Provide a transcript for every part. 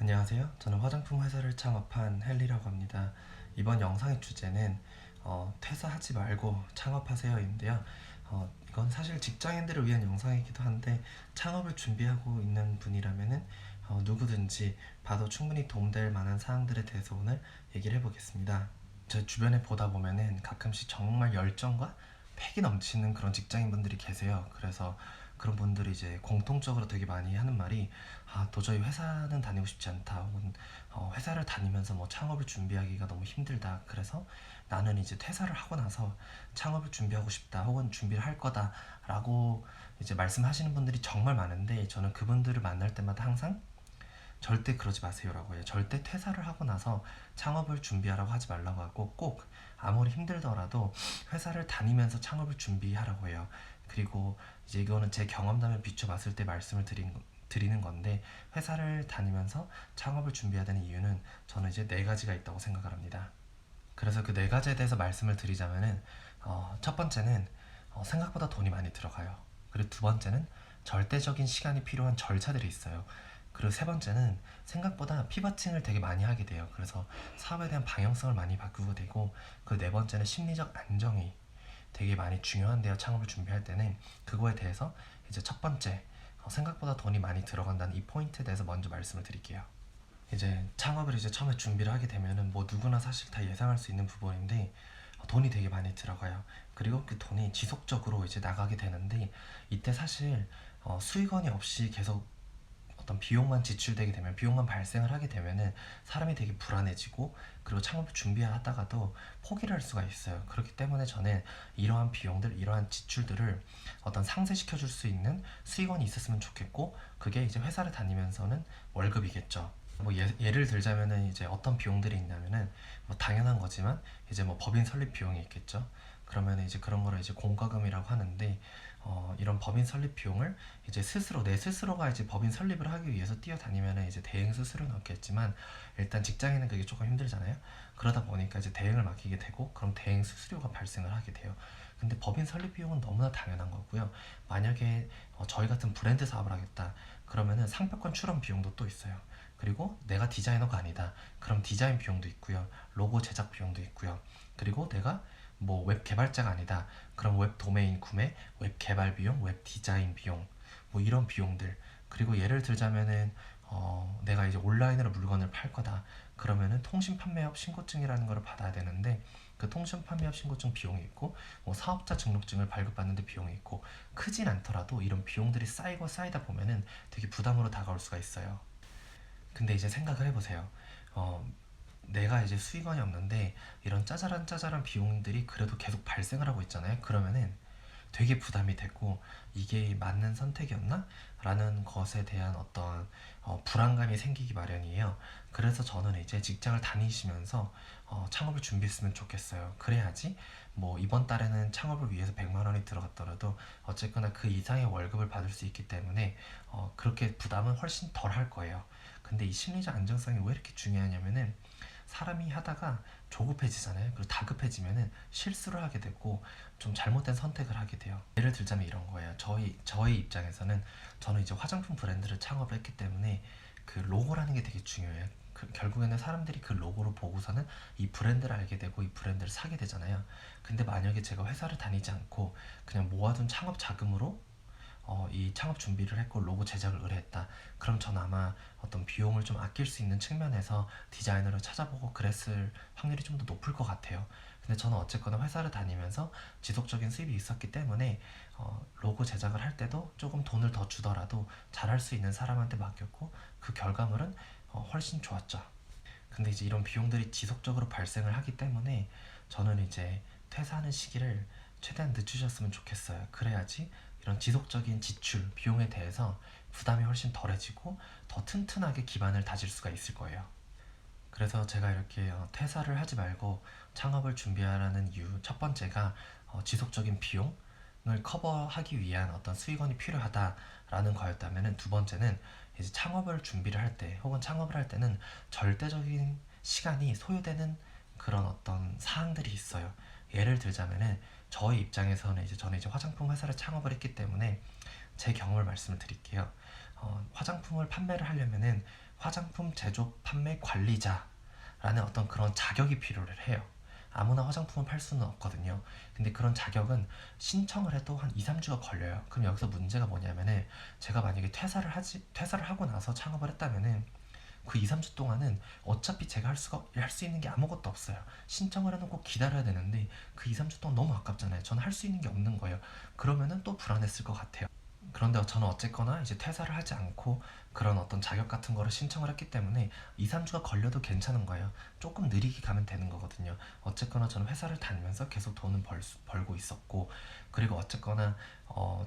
안녕하세요. 저는 화장품 회사를 창업한 헨리라고 합니다. 이번 영상의 주제는 퇴사하지 말고 창업하세요인데요. 이건 사실 직장인들을 위한 영상이기도 한데 창업을 준비하고 있는 분이라면은 누구든지 봐도 충분히 도움될 만한 사항들에 대해서 오늘 얘기를 해보겠습니다. 제 주변에 보다 보면은 가끔씩 정말 열정과 패기 넘치는 그런 직장인분들이 계세요. 그래서 그런 분들이 이제 공통적으로 되게 많이 하는 말이 도저히 회사는 다니고 싶지 않다. 혹은 회사를 다니면서 뭐 창업을 준비하기가 너무 힘들다. 그래서 나는 이제 퇴사를 하고 나서 창업을 준비하고 싶다. 혹은 준비를 할 거다. 라고 이제 말씀하시는 분들이 정말 많은데 저는 그분들을 만날 때마다 항상 절대 그러지 마세요라고 해요. 절대 퇴사를 하고 나서 창업을 준비하라고 하지 말라고 하고 꼭 아무리 힘들더라도 회사를 다니면서 창업을 준비하라고 해요. 그리고 이제 이거는 제 경험담을 비춰봤을 때 말씀을 드리는 건데 회사를 다니면서 창업을 준비해야 되는 이유는 저는 이제 네 가지가 있다고 생각을 합니다. 그래서 그 네 가지에 대해서 말씀을 드리자면은 첫 번째는 생각보다 돈이 많이 들어가요. 그리고 두 번째는 절대적인 시간이 필요한 절차들이 있어요. 그리고 세 번째는 생각보다 피버팅을 되게 많이 하게 돼요. 그래서 사업에 대한 방향성을 많이 바꾸게 되고 그 네 번째는 심리적 안정이 되게 많이 중요한데요. 창업을 준비할 때는 그거에 대해서 이제 첫 번째 생각보다 돈이 많이 들어간다는 이 포인트에 대해서 먼저 말씀을 드릴게요. 이제 창업을 이제 처음에 준비를 하게 되면은 뭐 누구나 사실 다 예상할 수 있는 부분인데 돈이 되게 많이 들어가요. 그리고 그 돈이 지속적으로 이제 나가게 되는데 이때 사실 수익원이 없이 계속 어떤 비용만 지출되게 되면 비용만 발생을 하게 되면은 사람이 되게 불안해지고 그리고 창업을 준비하다가도 포기를 할 수가 있어요. 그렇기 때문에 저는 이러한 비용들, 이러한 지출들을 어떤 상쇄시켜 줄 수 있는 수익원이 있었으면 좋겠고 그게 이제 회사를 다니면서는 월급이겠죠. 뭐 예를 들자면은 이제 어떤 비용들이 있냐면은 뭐 당연한 거지만 이제 뭐 법인 설립 비용이 있겠죠. 그러면 이제 그런 거를 이제 공과금이라고 하는데 이런 법인 설립 비용을 이제 스스로 내 스스로가 이제 법인 설립을 하기 위해서 뛰어다니면은 이제 대행 수수료는 없겠지만 일단 직장인은 그게 조금 힘들잖아요. 그러다 보니까 이제 대행을 맡기게 되고 그럼 대행 수수료가 발생을 하게 돼요. 근데 법인 설립 비용은 너무나 당연한 거고요. 만약에 저희 같은 브랜드 사업을 하겠다 그러면은 상표권 출원 비용도 또 있어요. 그리고 내가 디자이너가 아니다. 그럼 디자인 비용도 있고요. 로고 제작 비용도 있고요. 그리고 내가 뭐 웹 개발자가 아니다. 그럼 웹 도메인 구매, 웹 개발 비용, 웹 디자인 비용, 뭐 이런 비용들. 그리고 예를 들자면은 내가 이제 온라인으로 물건을 팔 거다. 그러면은 통신 판매업 신고증이라는 걸 받아야 되는데 그 통신 판매업 신고증 비용이 있고 뭐 사업자 등록증을 발급받는데 비용이 있고 크진 않더라도 이런 비용들이 쌓이고 쌓이다 보면은 되게 부담으로 다가올 수가 있어요. 근데 이제 생각을 해보세요. 어, 내가 이제 수익원이 없는데 이런 짜잘한 짜잘한 비용들이 그래도 계속 발생을 하고 있잖아요. 그러면은 되게 부담이 되고 이게 맞는 선택이었나? 라는 것에 대한 어떤 불안감이 생기기 마련이에요. 그래서 저는 이제 직장을 다니시면서 창업을 준비했으면 좋겠어요. 그래야지 뭐 이번 달에는 창업을 위해서 100만 원이 들어갔더라도 어쨌거나 그 이상의 월급을 받을 수 있기 때문에 그렇게 부담은 훨씬 덜 할 거예요. 근데 이 심리적 안정성이 왜 이렇게 중요하냐면은 사람이 하다가 조급해지잖아요. 그리고 다급해지면은 실수를 하게 되고 좀 잘못된 선택을 하게 돼요. 예를 들자면 이런 거예요. 저희 입장에서는 저는 이제 화장품 브랜드를 창업을 했기 때문에 그 로고라는 게 되게 중요해요. 결국에는 사람들이 그 로고를 보고서는 이 브랜드를 알게 되고 이 브랜드를 사게 되잖아요. 근데 만약에 제가 회사를 다니지 않고 그냥 모아둔 창업 자금으로 이 창업 준비를 했고 로고 제작을 의뢰했다. 그럼 전 아마 어떤 비용을 좀 아낄 수 있는 측면에서 디자이너를 찾아보고 그랬을 확률이 좀 더 높을 것 같아요. 근데 저는 어쨌거나 회사를 다니면서 지속적인 수입이 있었기 때문에 로고 제작을 할 때도 조금 돈을 더 주더라도 잘할 수 있는 사람한테 맡겼고 그 결과물은 훨씬 좋았죠. 근데 이제 이런 비용들이 지속적으로 발생을 하기 때문에 저는 이제 퇴사하는 시기를 최대한 늦추셨으면 좋겠어요. 그래야지 이런 지속적인 지출, 비용에 대해서 부담이 훨씬 덜해지고 더 튼튼하게 기반을 다질 수가 있을 거예요. 그래서 제가 이렇게 퇴사를 하지 말고 창업을 준비하라는 이유 첫 번째가 지속적인 비용을 커버하기 위한 어떤 수익원이 필요하다라는 거였다면 두 번째는 이제 창업을 준비를 할 때 혹은 창업을 할 때는 절대적인 시간이 소요되는 그런 어떤 사항들이 있어요. 예를 들자면은 저희 입장에서는 이제 저는 이제 화장품 회사를 창업을 했기 때문에 제 경험을 말씀을 드릴게요. 화장품을 판매를 하려면은 화장품 제조 판매 관리자라는 어떤 그런 자격이 필요를 해요. 아무나 화장품을 팔 수는 없거든요. 근데 그런 자격은 신청을 해도 한 2, 3주가 걸려요. 그럼 여기서 문제가 뭐냐면은 제가 만약에 퇴사를 하고 나서 창업을 했다면은 그 2, 3주 동안은 어차피 제가 할 수 있는 게 아무것도 없어요. 신청을 해놓고 기다려야 되는데 그 2, 3주 동안 너무 아깝잖아요. 저는 할 수 있는 게 없는 거예요. 그러면은 또 불안했을 것 같아요. 그런데 저는 어쨌거나 이제 퇴사를 하지 않고 그런 어떤 자격 같은 거를 신청을 했기 때문에 2, 3주가 걸려도 괜찮은 거예요. 조금 느리게 가면 되는 거거든요. 어쨌거나 저는 회사를 다니면서 계속 돈은 벌고 있었고, 그리고 어쨌거나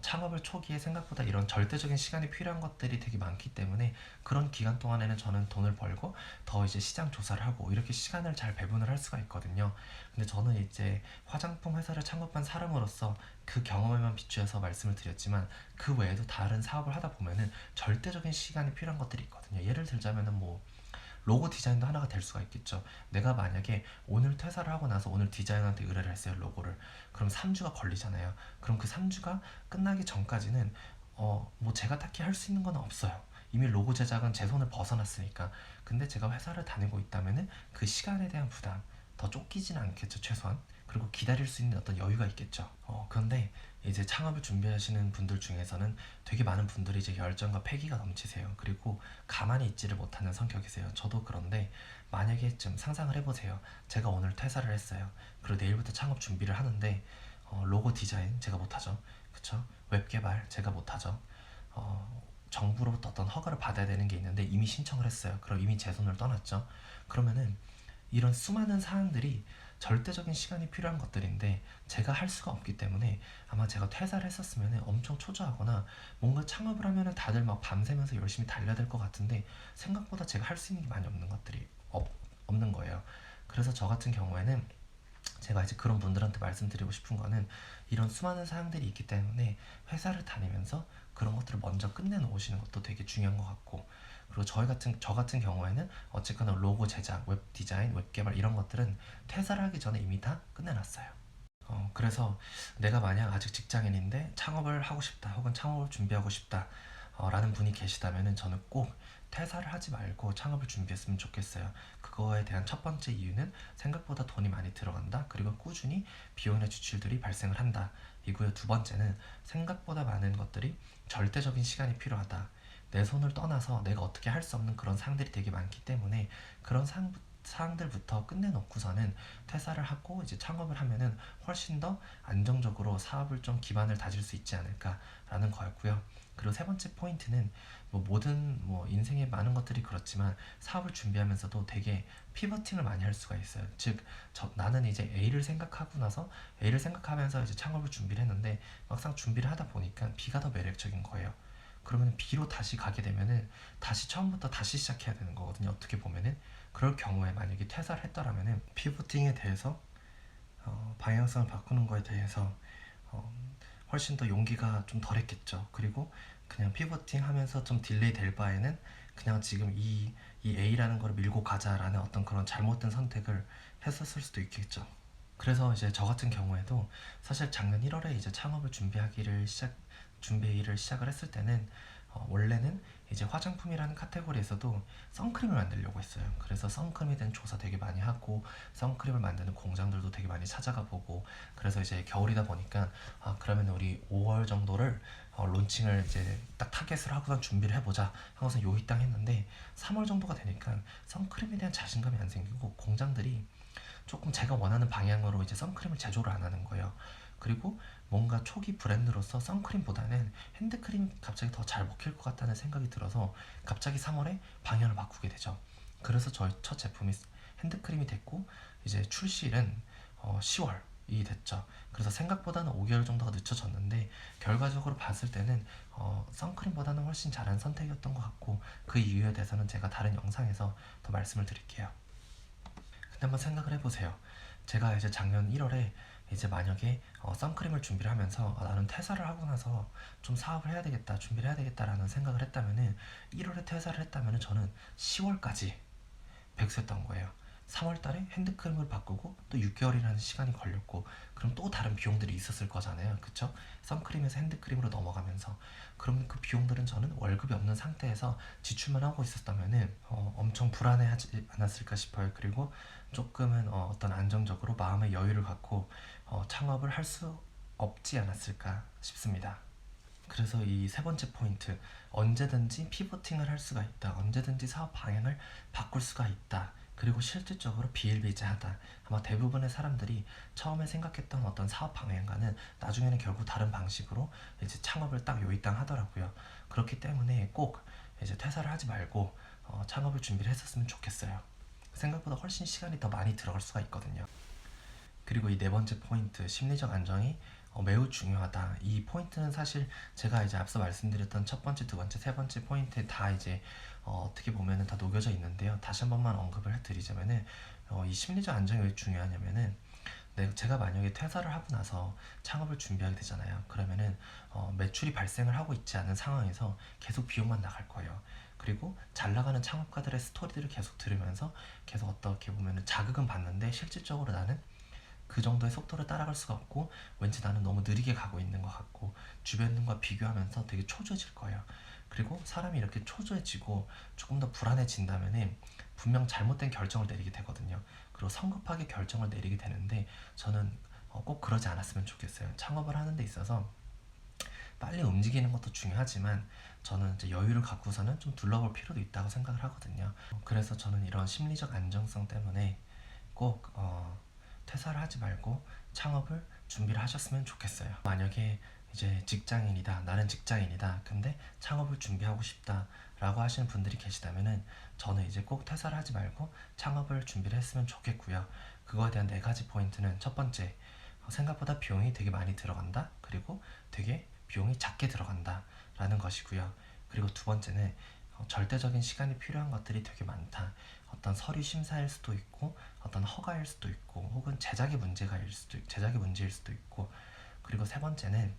창업을 초기에 생각보다 이런 절대적인 시간이 필요한 것들이 되게 많기 때문에 그런 기간 동안에는 저는 돈을 벌고 더 이제 시장 조사를 하고 이렇게 시간을 잘 배분을 할 수가 있거든요. 근데 저는 이제 화장품 회사를 창업한 사람으로서 그 경험에만 비추어서 말씀을 드렸지만 그 외에도 다른 사업을 하다 보면은 절대적인 시간이 필요한 것들이 있거든요. 예를 들자면은 뭐 로고 디자인도 하나가 될 수가 있겠죠. 내가 만약에 오늘 퇴사를 하고 나서 오늘 디자이너한테 의뢰를 했어요, 로고를. 그럼 3주가 걸리잖아요. 그럼 그 3주가 끝나기 전까지는 뭐 제가 딱히 할 수 있는 건 없어요. 이미 로고 제작은 제 손을 벗어났으니까. 근데 제가 회사를 다니고 있다면은 그 시간에 대한 부담, 더 쫓기지는 않겠죠, 최소한. 그리고 기다릴 수 있는 어떤 여유가 있겠죠. 그런데 이제 창업을 준비하시는 분들 중에서는 되게 많은 분들이 이제 열정과 패기가 넘치세요. 그리고 가만히 있지를 못하는 성격이세요. 저도 그런데 만약에 좀 상상을 해보세요. 제가 오늘 퇴사를 했어요. 그리고 내일부터 창업 준비를 하는데 로고 디자인 제가 못하죠. 그쵸? 웹 개발 제가 못하죠. 정부로부터 어떤 허가를 받아야 되는 게 있는데 이미 신청을 했어요. 그럼 이미 제 손을 떠났죠. 그러면은 이런 수많은 사항들이 절대적인 시간이 필요한 것들인데 제가 할 수가 없기 때문에 아마 제가 퇴사를 했었으면 엄청 초조하거나 뭔가 창업을 하면 다들 막 밤새면서 열심히 달려야 될 것 같은데 생각보다 제가 할 수 있는 게 많이 없는 것들이 없는 거예요. 그래서 저 같은 경우에는 제가 이제 그런 분들한테 말씀드리고 싶은 거는 이런 수많은 사항들이 있기 때문에 회사를 다니면서 그런 것들을 먼저 끝내놓으시는 것도 되게 중요한 것 같고, 그리고 저 같은 경우에는 어쨌거나 로고 제작, 웹 디자인, 웹 개발 이런 것들은 퇴사를 하기 전에 이미 다 끝내놨어요. 그래서 내가 만약 아직 직장인인데 창업을 하고 싶다 혹은 창업을 준비하고 싶다 라는 분이 계시다면 저는 꼭 퇴사를 하지 말고 창업을 준비했으면 좋겠어요. 그거에 대한 첫 번째 이유는 생각보다 돈이 많이 들어간다. 그리고 꾸준히 비용이나 지출들이 발생을 한다. 이고요. 두 번째는 생각보다 많은 것들이 절대적인 시간이 필요하다. 내 손을 떠나서 내가 어떻게 할 수 없는 그런 사항들이 되게 많기 때문에 그런 사항들부터 끝내놓고서는 퇴사를 하고 이제 창업을 하면은 훨씬 더 안정적으로 사업을 좀 기반을 다질 수 있지 않을까라는 거였고요. 그리고 세 번째 포인트는 뭐 모든 뭐 인생의 많은 것들이 그렇지만 사업을 준비하면서도 되게 피버팅을 많이 할 수가 있어요. 즉, 나는 이제 A를 생각하고 나서 A를 생각하면서 이제 창업을 준비를 했는데 막상 준비를 하다 보니까 B가 더 매력적인 거예요. 그러면 B로 다시 가게 되면은 다시 처음부터 다시 시작해야 되는 거거든요. 어떻게 보면은 그럴 경우에 만약에 퇴사를 했더라면은 피보팅에 대해서 방향성을 바꾸는 거에 대해서 어, 훨씬 더 용기가 좀 덜했겠죠. 그리고 그냥 피보팅 하면서 좀 딜레이 될 바에는 그냥 지금 이 A라는 걸 밀고 가자라는 어떤 그런 잘못된 선택을 했었을 수도 있겠죠. 그래서 이제 저 같은 경우에도 사실 작년 1월에 이제 창업을 준비를 시작을 했을 때는 원래는 이제 화장품이라는 카테고리에서도 선크림을 만들려고 했어요. 그래서 선크림에 대한 조사 되게 많이 하고 선크림을 만드는 공장들도 되게 많이 찾아가 보고, 그래서 이제 겨울이다 보니까 그러면 우리 5월 정도를 론칭을 이제 딱 타겟을 하고선 준비를 해보자 하고서 요입당 했는데 3월 정도가 되니까 선크림에 대한 자신감이 안 생기고 공장들이 조금 제가 원하는 방향으로 이제 선크림을 제조를 안 하는 거예요. 그리고 뭔가 초기 브랜드로서 선크림보다는 핸드크림 갑자기 더 잘 먹힐 것 같다는 생각이 들어서 갑자기 3월에 방향을 바꾸게 되죠. 그래서 저희 첫 제품이 핸드크림이 됐고 이제 출시일은 10월이 됐죠. 그래서 생각보다는 5개월 정도가 늦춰졌는데 결과적으로 봤을 때는 선크림보다는 훨씬 잘한 선택이었던 것 같고, 그 이유에 대해서는 제가 다른 영상에서 더 말씀을 드릴게요. 근데 한번 생각을 해보세요. 제가 이제 작년 1월에 이제 만약에 선크림을 준비를 하면서 나는 퇴사를 하고 나서 좀 사업을 해야 되겠다, 준비를 해야 되겠다라는 생각을 했다면은 1월에 퇴사를 했다면은 저는 10월까지 백수였던 거예요. 3월 달에 핸드크림을 바꾸고 또 6개월이라는 시간이 걸렸고, 그럼 또 다른 비용들이 있었을 거잖아요. 그쵸? 선크림에서 핸드크림으로 넘어가면서. 그럼 그 비용들은 저는 월급이 없는 상태에서 지출만 하고 있었다면은 엄청 불안해하지 않았을까 싶어요. 그리고 조금은 어떤 안정적으로 마음의 여유를 갖고 창업을 할 수 없지 않았을까 싶습니다. 그래서 이 세 번째 포인트, 언제든지 피보팅을 할 수가 있다. 언제든지 사업 방향을 바꿀 수가 있다. 그리고 실질적으로 비일비재하다. 아마 대부분의 사람들이 처음에 생각했던 어떤 사업 방향과는 나중에는 결국 다른 방식으로 이제 창업을 딱 요이땅 하더라고요. 그렇기 때문에 꼭 이제 퇴사를 하지 말고 창업을 준비를 했었으면 좋겠어요. 생각보다 훨씬 시간이 더 많이 들어갈 수가 있거든요. 그리고 이 네 번째 포인트, 심리적 안정이 매우 중요하다. 이 포인트는 사실 제가 이제 앞서 말씀드렸던 첫 번째, 두 번째, 세 번째 포인트에 다 이제 어떻게 보면은 다 녹여져 있는데요. 다시 한 번만 언급을 해드리자면은 이 심리적 안정이 왜 중요하냐면은 제가 만약에 퇴사를 하고 나서 창업을 준비하게 되잖아요. 그러면은 매출이 발생을 하고 있지 않은 상황에서 계속 비용만 나갈 거예요. 그리고 잘 나가는 창업가들의 스토리들을 계속 들으면서 계속 어떻게 보면은 자극은 받는데 실질적으로 나는 그 정도의 속도를 따라갈 수가 없고, 왠지 나는 너무 느리게 가고 있는 것 같고 주변과 비교하면서 되게 초조해질 거예요. 그리고 사람이 이렇게 초조해지고 조금 더 불안해진다면은 분명 잘못된 결정을 내리게 되거든요. 그리고 성급하게 결정을 내리게 되는데, 저는 꼭 그러지 않았으면 좋겠어요. 창업을 하는 데 있어서 빨리 움직이는 것도 중요하지만 저는 이제 여유를 갖고서는 좀 둘러볼 필요도 있다고 생각을 하거든요. 그래서 저는 이런 심리적 안정성 때문에 꼭 퇴사를 하지 말고 창업을 준비를 하셨으면 좋겠어요. 만약에 이제 직장인이다, 나는 직장인이다, 근데 창업을 준비하고 싶다 라고 하시는 분들이 계시다면은 저는 이제 꼭 퇴사를 하지 말고 창업을 준비를 했으면 좋겠고요. 그거에 대한 네 가지 포인트는, 첫 번째, 생각보다 비용이 되게 많이 들어간다. 그리고 되게 비용이 작게 들어간다 라는 것이고요. 그리고 두 번째는 절대적인 시간이 필요한 것들이 되게 많다. 어떤 서류 심사일 수도 있고, 어떤 허가일 수도 있고, 혹은 제작의 문제일 수도 있고. 그리고 세 번째는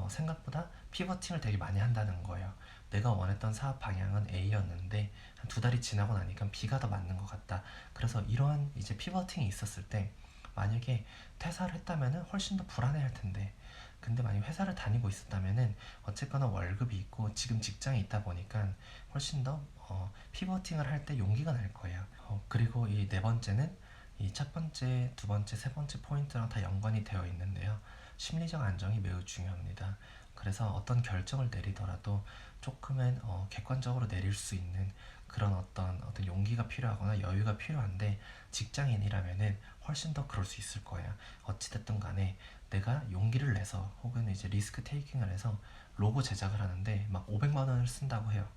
생각보다 피버팅을 되게 많이 한다는 거예요. 내가 원했던 사업 방향은 A였는데 한 두 달이 지나고 나니까 B가 더 맞는 것 같다. 그래서 이러한 이제 피버팅이 있었을 때, 만약에 퇴사를 했다면은 훨씬 더 불안해할 텐데, 근데 만약 회사를 다니고 있었다면은 어쨌거나 월급이 있고 지금 직장에 있다 보니까 훨씬 더 피버팅을 할 때 용기가 날 거예요. 그리고 이 네 번째는 이 첫 번째, 두 번째, 세 번째 포인트랑 다 연관이 되어 있는데요. 심리적 안정이 매우 중요합니다. 그래서 어떤 결정을 내리더라도 조금은 객관적으로 내릴 수 있는 그런 어떤 용기가 필요하거나 여유가 필요한데, 직장인이라면은 훨씬 더 그럴 수 있을 거예요. 어찌됐든 간에 내가 용기를 내서 혹은 이제 리스크 테이킹을 해서 로고 제작을 하는데 막 500만 원을 쓴다고 해요.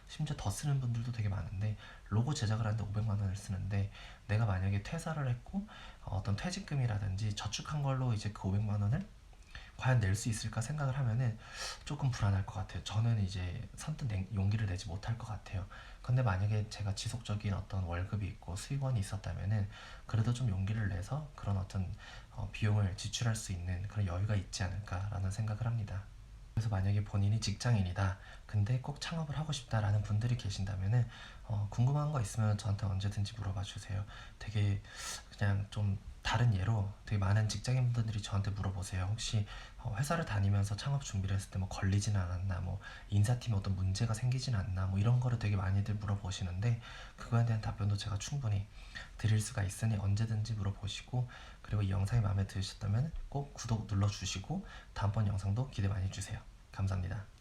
심지어 더 쓰는 분들도 되게 많은데, 로고 제작을 하는데 500만 원을 쓰는데, 내가 만약에 퇴사를 했고 어떤 퇴직금이라든지 저축한 걸로 이제 그 500만 원을 과연 낼 수 있을까 생각을 하면은 조금 불안할 것 같아요. 저는 이제 선뜻 용기를 내지 못할 것 같아요. 근데 만약에 제가 지속적인 어떤 월급이 있고 수익원이 있었다면은 그래도 좀 용기를 내서 그런 어떤 비용을 지출할 수 있는 그런 여유가 있지 않을까라는 생각을 합니다. 그래서 만약에 본인이 직장인이다, 근데 꼭 창업을 하고 싶다라는 분들이 계신다면은 궁금한 거 있으면 저한테 언제든지 물어봐 주세요. 되게 그냥 좀 다른 예로 되게 많은 직장인분들이 저한테 물어보세요. 혹시 회사를 다니면서 창업 준비를 했을 때 뭐 걸리진 않았나, 뭐 인사팀에 어떤 문제가 생기진 않나, 뭐 이런 거를 되게 많이들 물어보시는데, 그거에 대한 답변도 제가 충분히 드릴 수가 있으니 언제든지 물어보시고, 그리고 이 영상이 마음에 드셨다면 꼭 구독 눌러주시고 다음번 영상도 기대 많이 해주세요. 감사합니다.